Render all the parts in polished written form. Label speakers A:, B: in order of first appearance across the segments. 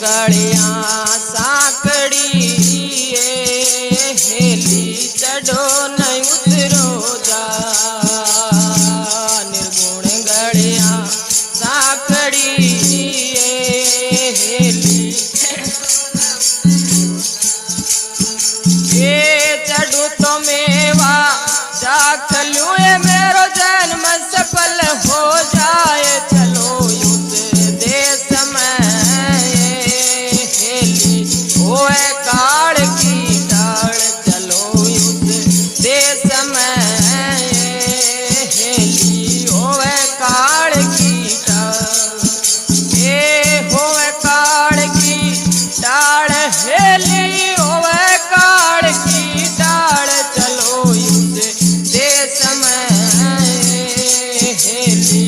A: निर्गुणगलियां साकड़ी heli चढ़ो न उतरो जा। निर्गुणगलियां साकड़ी हेली चढ़ू तो मेवा जाख लूँ मेरो जन्म सफल हो जाए। चलो उस देश में हेली होए काल की डाल। चलो उस देश में हेली होए काल की डाल। होए काल की डाल हेली होए काल की डाल। चलो उस देश में हेली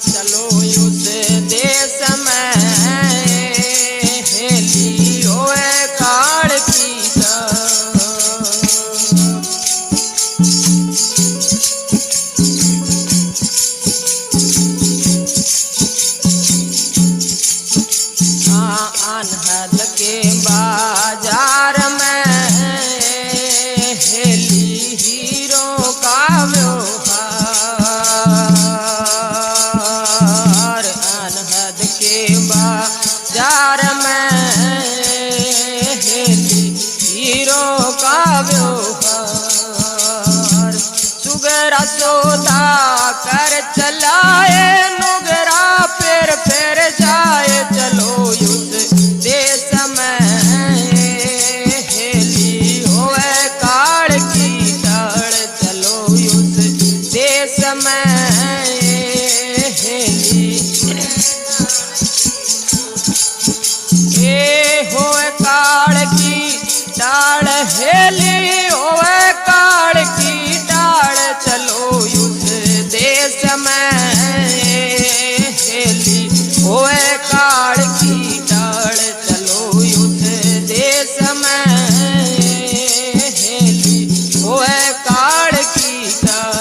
A: चलो उस देश में हेली होए काल की डाल। अनहद के बाजार में हेली हीरो का व्यवहार। अनहद के बाजार में हेली हीरो का व्यवहार। सुगरा सौदा कर चलाए नुगरा फिर फिर जाए। चलो उस देश में हेली होए काल की डाल। चलो उस देश में हेली होए काल की डाल हेली होए काल की डाल। चलो उस देश में हेली होए काल की डाल। चलो उस देश में हेली होए काल की डाल।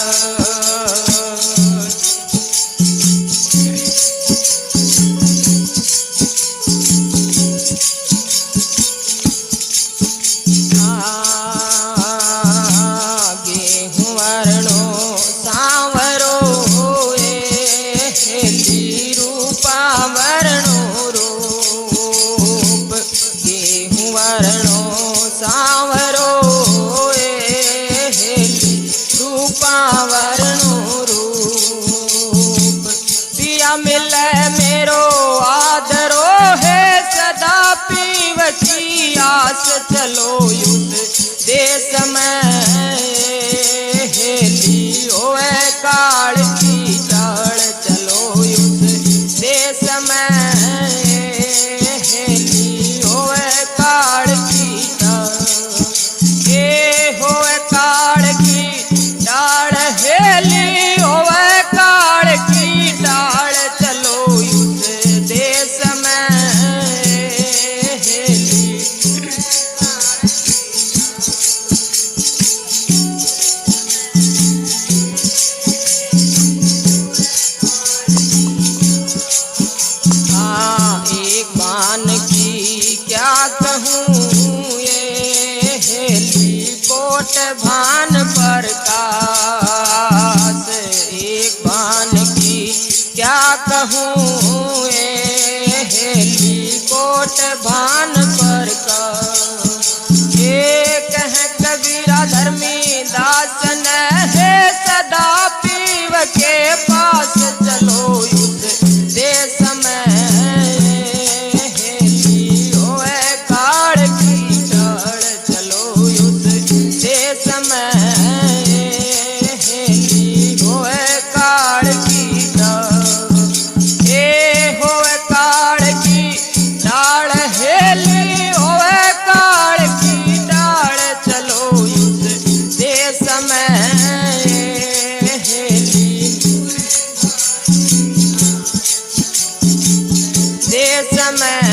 A: गेहूं वर्णो सांवरो हेली रूपा वर्णो रूप। गेहूं वर्णो सांवरो हेली रूपा वर्णो रूप। पिया मिले मेरो आदरो है सदा पीव की आस। चलो उस देश में हेली होए काल की डाल। चलो उस देश में हेली होए काल की डाल। होए काल की डाल हेली होए काल की डाल। चलो उस देश में हेली एक बान की क्या कहूँ हेली कोट भान प्रकाश। एक बान की क्या कहूँ हेली कोट भान प्रकाश। एक है कबीरा धर्मी दासन है सदा पीव के पास। चलो उस देश में हेली होए काल की डाल। चलो उस देश में हेली होए काल की डाल। होए काल की डाल हेली होए काल की डाल। चलो उस देश में हेली देश में